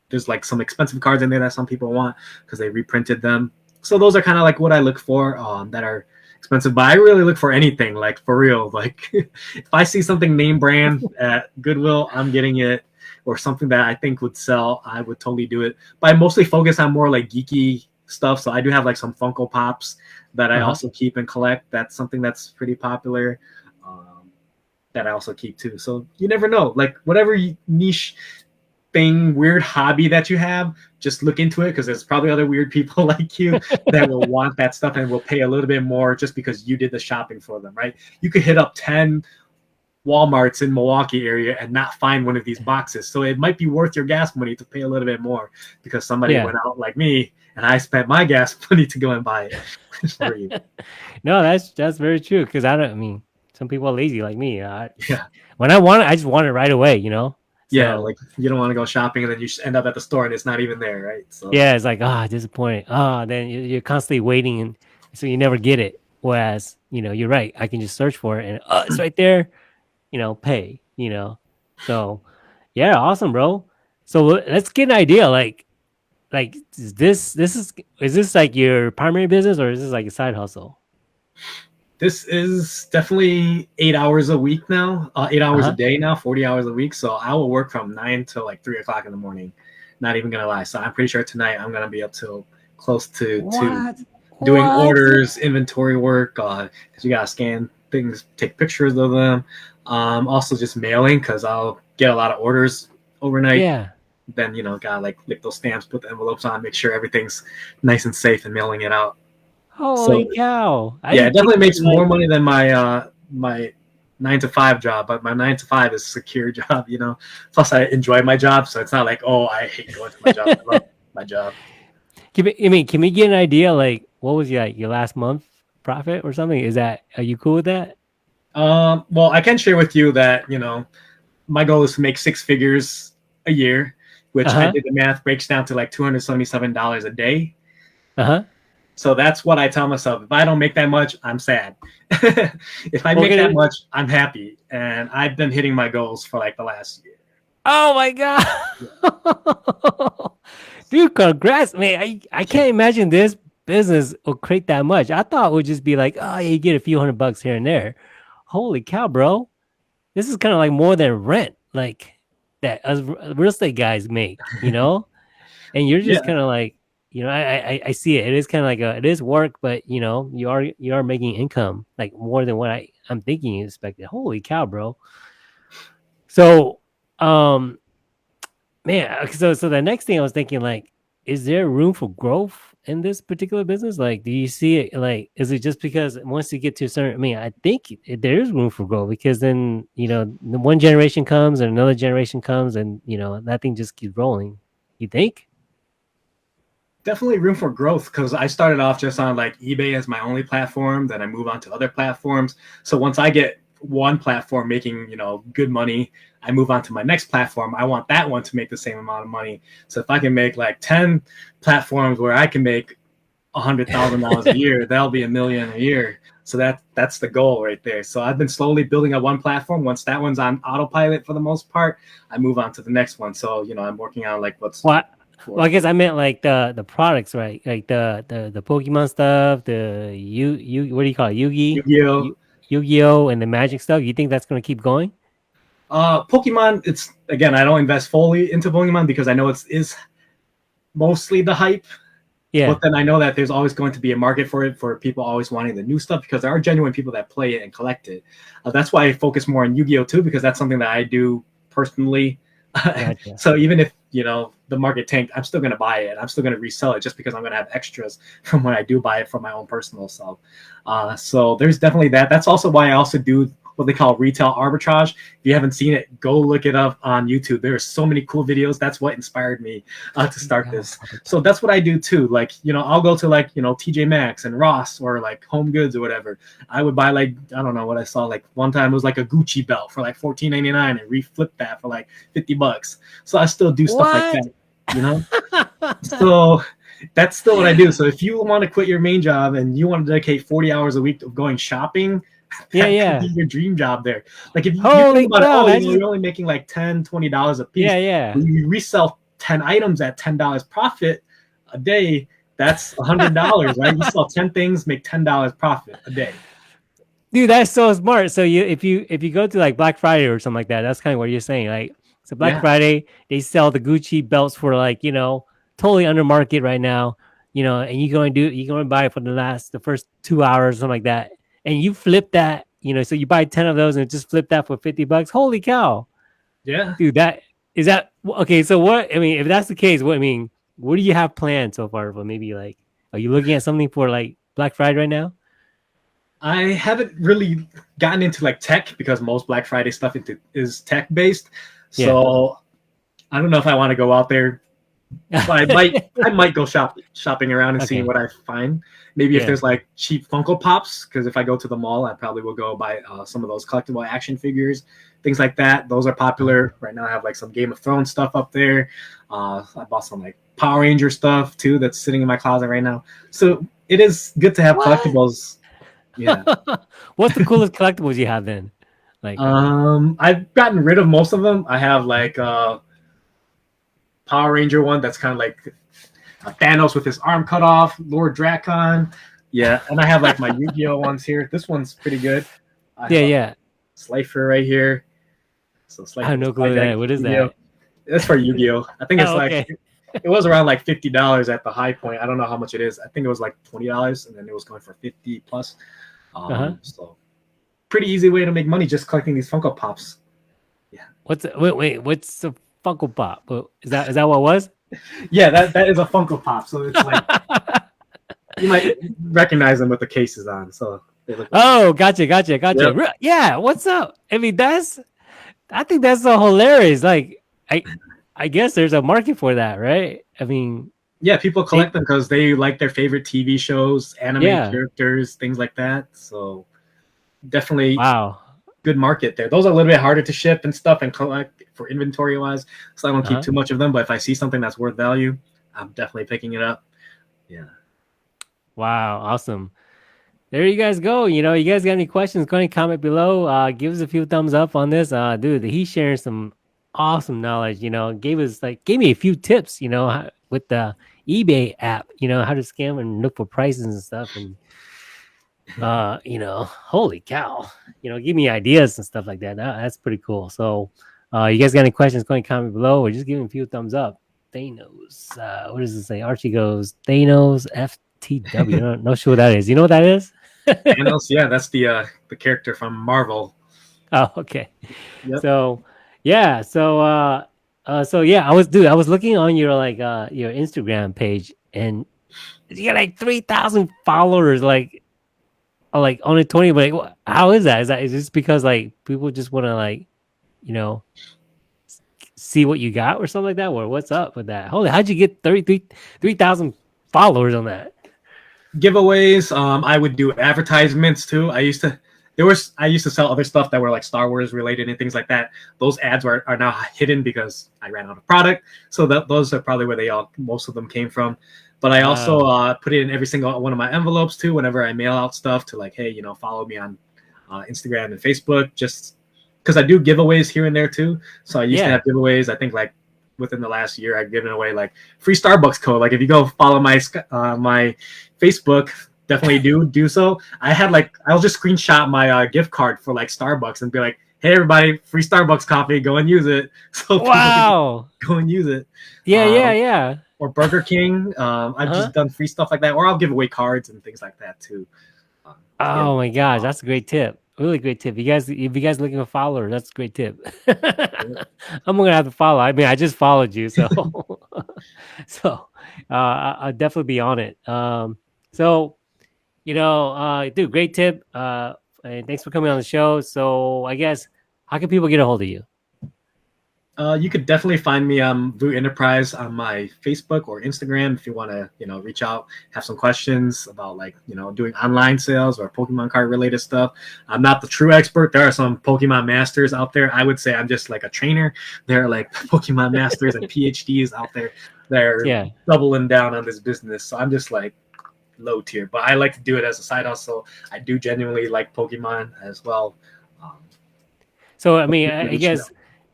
There's like some expensive cards in there that some people want because they reprinted them. So those are kind of like what I look for, that are expensive. But I really look for anything, like for real. Like if I see something name brand at Goodwill, I'm getting it. Or something that I think would sell, I would totally do it. But I mostly focus on more like geeky stuff. So I do have like some Funko Pops that I Uh-huh. also keep and collect. That's something that's pretty popular, that I also keep too. So you never know. Like whatever niche thing, weird hobby that you have, just look into it because there's probably other weird people like you that will want that stuff and will pay a little bit more just because you did the shopping for them, right? You could hit up 10 Walmarts in Milwaukee area and not find one of these boxes. So it might be worth your gas money to pay a little bit more because somebody Yeah. went out like me and I spent my gas money to go and buy it for you. No, that's very true. Because I mean, some people are lazy like me. Yeah. When I want it, I just want it right away. You know. Yeah, So like you don't want to go shopping and then you end up at the store and it's not even there, right? So yeah, it's like disappointing. Then you're constantly waiting, and so you never get it. Whereas you're right. I can just search for it, and it's right there. Pay. So yeah, awesome, bro. So let's get an idea. Like is this like your primary business or is this like a side hustle? this is definitely 8 hours a week now, 8 hours a Uh-huh. day now, 40 hours a week. So I will work from 9 to like 3 o'clock in the morning. Not even gonna lie. So I'm pretty sure tonight I'm gonna be up till close to What? doing What? orders, inventory work, because you gotta scan things, take pictures of them. Also just mailing because I'll get a lot of orders overnight. Yeah. Then gotta like lick those stamps, put the envelopes on, make sure everything's nice and safe, and mailing it out. Holy So cow! I yeah, it didn't think definitely makes like more money than my 9 to 5 job, but my 9 to 5 is a secure job, you know. Plus, I enjoy my job, so it's not like, oh, I hate going to my job. I love my job. can we get an idea like what was your last month profit or something? Are you cool with that? Well, I can share with you that my goal is to make 6 figures a year, which I Uh-huh. did the math breaks down to like $277 a day. Uh-huh. So that's what I tell myself. If I don't make that much, I'm sad. If I We're make that gonna much, I'm happy. And I've been hitting my goals for like the last year. Oh my god. Dude, congrats, man. I can't imagine this business will create that much. I thought it would just be like, oh, yeah, you get a few $100 here and there. Holy cow, bro. This is kind of like more than rent, like that us real estate guys make, And you're just Yeah, kind of like, I see it. It is kind of like it is work, but you are making income like more than what I'm thinking you expected. Holy cow, bro. So, um, man, so the next thing I was thinking, like, is there room for growth in this particular business? Like, do you see it? Like, is it just because once you get to a certain? I mean, I think there is room for growth because then the one generation comes and another generation comes, and that thing just keeps rolling. You think? definitely room for growth because I started off just on like eBay as my only platform. Then I move on to other platforms. So once I get one platform making good money, I move on to my next platform. I want that one to make the same amount of money. So if I can make like 10 platforms where I can make $100,000 a year, that'll be $1 million a year. So that's the goal right there. So I've been slowly building up one platform. Once that one's on autopilot for the most part, I move on to the next one. So I'm working on like what's Well, for. well, I guess I meant like the products, right? Like the Pokemon stuff, the you what do you call it? Yu-Gi-Oh. Yu-Gi-Oh, and the Magic stuff. You think that's going to keep going? Pokemon, it's again, I don't invest fully into Pokemon because I know it's is mostly the hype. Yeah. But then I know that there's always going to be a market for it, for people always wanting the new stuff because there are genuine people that play it and collect it. That's why I focus more on Yu-Gi-Oh too, because that's something that I do personally. Gotcha. So even if the market tanked, I'm still going to buy it. I'm still going to resell it just because I'm going to have extras from when I do buy it for my own personal self. So there's definitely that. That's also why I also do what they call retail arbitrage. If you haven't seen it, go look it up on YouTube. There are so many cool videos. That's what inspired me to start this. So that's what I do too. Like, I'll go to like, TJ Maxx and Ross or like Home Goods or whatever. I would buy like, I don't know what I saw. Like one time it was like a Gucci belt for like $14.99 and reflip that for like $50. So I still do stuff like that, So that's still what I do. So if you want to quit your main job and you want to dedicate 40 hours a week of going shopping, that could be your dream job there. Like if you think about it, you're only making like $10-$20 a piece. When you resell 10 items at $10 profit a day, that's $100, right? You sell 10 things, make $10 profit a day. Dude, that's so smart. So if you go to like Black Friday or something like that, that's kind of what you're saying. Like, so Black Friday, they sell the Gucci belts for like, totally under market right now, and you're going to buy it for the first 2 hours, something like that. And you flip that, so you buy 10 of those and just flip that for $50. Holy cow. Yeah. Dude, that okay. So what, I mean, if that's the case, what do you have planned so far for maybe like, are you looking at something for like Black Friday right now? I haven't really gotten into like tech because most Black Friday stuff is tech based. So I don't know if I want to go out there. But I might go shopping around and see what I find. Maybe if there's like cheap Funko Pops, because if I go to the mall, I probably will go buy some of those collectible action figures, things like that. Those are popular right now. I have like some Game of Thrones stuff up there. I bought some like Power Ranger stuff too that's sitting in my closet right now. So it is good to have collectibles. Yeah. What's the coolest collectibles you have then? Like, I've gotten rid of most of them. I have like Power Ranger one that's kind of like Thanos with his arm cut off, Lord Drakon. Yeah, and I have like my Yu-Gi-Oh ones here. This one's pretty good. Slifer right here. So I have no clue that. What is that? It's for Yu-Gi-Oh. I think it's like it was around like $50 at the high point. I don't know how much it is. I think it was like $20, and then it was going for 50 plus. So pretty easy way to make money just collecting these Funko Pops. Yeah. What's the Funko Pop? Is that what it was? Yeah, that is a Funko Pop. So it's like You might recognize them with the cases on. So they look. Oh, gotcha. Yep. Yeah, what's up? I mean, I think that's so hilarious. Like, I guess there's a market for that, right? I mean, Yeah, people collect them because they like their favorite TV shows, anime yeah. characters, things like that. So definitely Wow. good market there. Those are a little bit harder to ship and stuff and collect for inventory wise. So I don't keep Uh-huh. too much of them. But if I see something that's worth value, I'm definitely picking it up. Yeah. Wow, awesome. There you guys go. You know, you guys got any questions? Go ahead and comment below. Give us a few thumbs up on this. Dude, he's sharing some awesome knowledge. You know, gave me a few tips. You know, with the eBay app. You know, how to scam and look for prices and stuff. And you know, holy cow. You know, give me ideas and stuff like that. That's pretty cool. So, you guys got any questions? Go ahead and comment below, or just give him a few thumbs up. Thanos. What does it say? Archie goes Thanos FTW. Not sure what that is. You know what that is? Thanos, yeah, that's the character from Marvel. Oh, okay. Yep. So yeah, so yeah, I was looking on your your Instagram page, and you got like 3,000 followers, like only 20. But like, how is that? Is this because like people just want to like, you know, see what you got or something like that, or what's up with that? Holy, how'd you get 3,000 followers on that? Giveaways. I would do advertisements too. I used to sell other stuff that were like Star Wars related and things like that. Those ads are now hidden because I ran out of product. So those are probably where most of them came from. But I also put it in every single one of my envelopes too. Whenever I mail out stuff to like, hey, follow me on Instagram and Facebook, just because I do giveaways here and there too. So I used to have giveaways. I think like within the last year, I've given away like free Starbucks code. Like if you go follow my my Facebook, definitely do so. I'll just screenshot my gift card for like Starbucks and be like, hey everybody, free Starbucks coffee, go and use it. So wow, go and use it. Yeah. Or Burger King. I've just done free stuff like that, or I'll give away cards and things like that too. Oh my gosh, that's a great tip. Really great tip. If you guys looking for followers, that's a great tip. I'm gonna have to follow. I mean, I just followed you, so so I'll definitely be on it. So dude, great tip. And thanks for coming on the show. So I guess, how can people get a hold of you? You could definitely find me on Vwj Enterprise on my Facebook or Instagram if you want to, reach out, have some questions about doing online sales or Pokemon card related stuff. I'm not the true expert. There are some Pokemon masters out there. I would say I'm just like a trainer. There are like Pokemon masters and PhDs out there that are doubling down on this business. So I'm just like low tier, but I like to do it as a side hustle. I do genuinely like Pokemon as well. So I mean, I guess,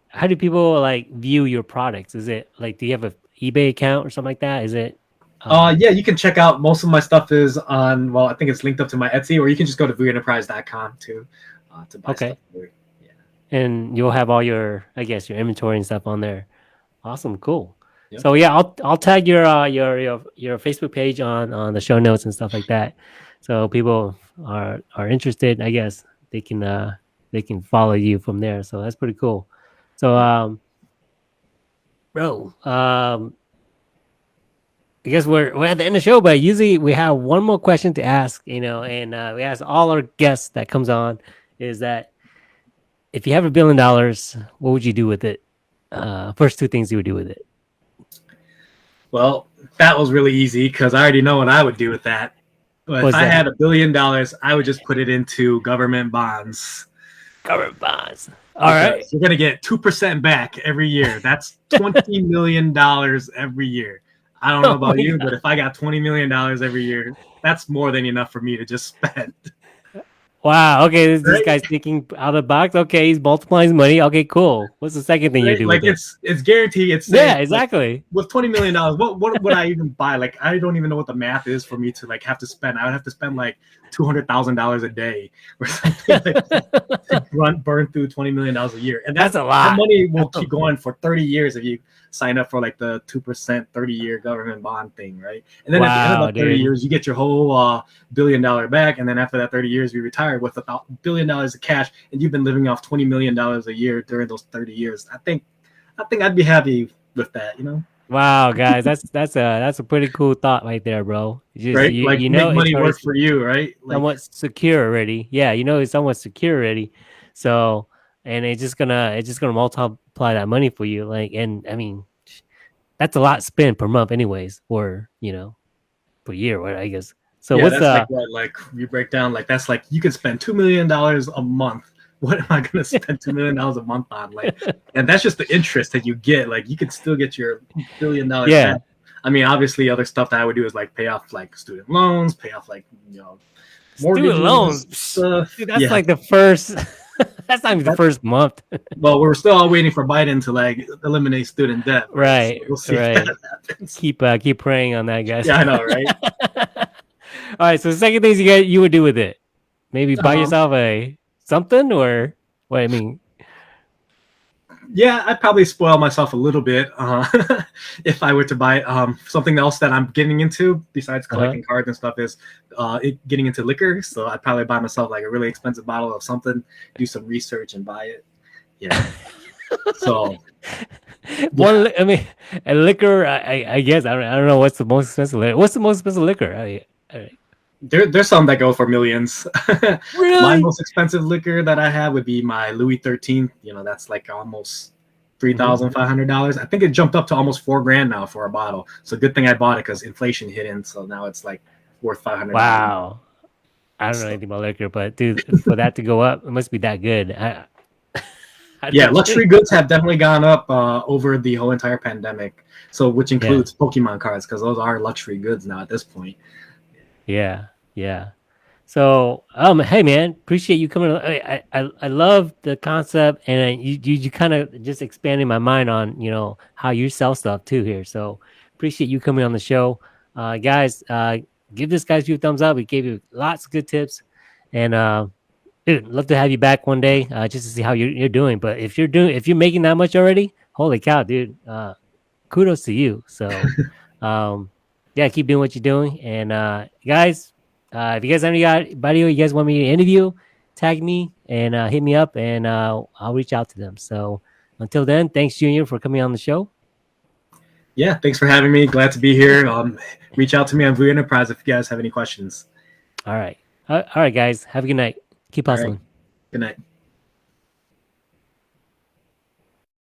how do people like view your products? Is it like, do you have a eBay account or something like that? Is it? Yeah, you can check out most of my stuff is on. Well, I think it's linked up to my Etsy, or you can just go to vwjenterprise.com to buy stuff. Yeah. And you'll have all your, I guess, your inventory and stuff on there. Awesome, cool. Yep. So yeah, I'll tag your Facebook page on the show notes and stuff like that. So people are interested, I guess they can follow you from there. So that's pretty cool. So bro, I guess we're at the end of the show, but usually we have one more question to ask, and we ask all our guests that comes on, is that if you have $1 billion, what would you do with it? First two things you would do with it. Well, that was really easy because I already know what I would do with that. But if I had $1 billion, I would just put it into government bonds. Government bonds. All right. You're going to get 2% back every year. That's $20 million every year. I don't know about you, but if I got $20 million every year, that's more than enough for me to just spend. Wow. Okay, this guy's thinking out of the box. Okay, he's multiplying his money. Okay, cool. What's the second thing you do? Like with it's guaranteed. It's exactly. Like, with $20 million, what would I even buy? Like I don't even know what the math is for me to like have to spend. I would have to spend like $200,000 a day or something like that to burn through $20 million a year, and that's a lot. That money will keep going for 30 years if you sign up for like the 2% 30-year government bond thing, right? And then at the end of the 30 years, you get your whole $1 billion back, and then after that 30 years, you retire with $1 billion of cash, and you've been living off $20 million a year during those 30 years. I think I'd be happy with that, Wow, guys, that's a pretty cool thought right there, bro. Just right? Like you make know it's money already work for you, right? Like somewhat secure already. Yeah, you know it's somewhat secure already. So and it's just gonna multiply that money for you. Like and I mean that's a lot spent per month anyways, or per year, what I guess. So yeah, what's that's like what like you break down like that's like you could spend $2 million a month. What am I gonna spend $2 million a month on? Like, and that's just the interest that you get. Like, you could still get your $1 billion yeah, back. I mean, obviously, other stuff that I would do is like pay off like student loans, pay off like student mortgages, loans. stuff. Dude, that's Yeah, like the first that's not even the that, first month. well, we're still all waiting for Biden to like eliminate student debt, right? So Right, we'll see if right. that happens. Keep praying on that, guys. Yeah, I know, right? All right. So the second things you would do with it, maybe buy Um, yourself a something or what? I mean, Yeah, I'd probably spoil myself a little bit if I were to buy something else that I'm getting into besides uh-huh. collecting cards and stuff is getting into liquor. So I'd probably buy myself like a really expensive bottle of something, do some research and buy it. Yeah. So yeah, I mean, a liquor. I guess I don't know what's the most expensive. What's the most expensive liquor? there's some that go for millions. My Really? most expensive liquor that I have would be my Louis 13th. That's like almost Mhm. $3,500. I think it jumped up to almost $4,000 now for a bottle. So good thing I bought it because inflation hit in. So now it's like worth $500. Wow. I don't know So anything about liquor, but dude, for that to go up, it must be that good. I yeah, don't luxury drink. goods have definitely gone up over the whole entire pandemic. So which Yeah. includes Pokemon cards because those are luxury goods now at this point. Yeah. Yeah. So, hey man, appreciate you coming. I love the concept, and you kind of just expanding my mind on how you sell stuff too here. So, appreciate you coming on the show, guys. Give this guy a few thumbs up. We gave you lots of good tips, and dude, love to have you back one day, just to see how you're doing. But if you're making that much already, holy cow, dude! Kudos to you. So, um, yeah, keep doing what you're doing. And guys, if you guys have anybody you guys want me to interview, tag me and hit me up, and I'll reach out to them. So until then, thanks, Junior, for coming on the show. Yeah, thanks for having me. Glad to be here. Reach out to me on Vwj Enterprise if you guys have any questions. All right, guys. Have a good night. Keep All right. hustling. Good night.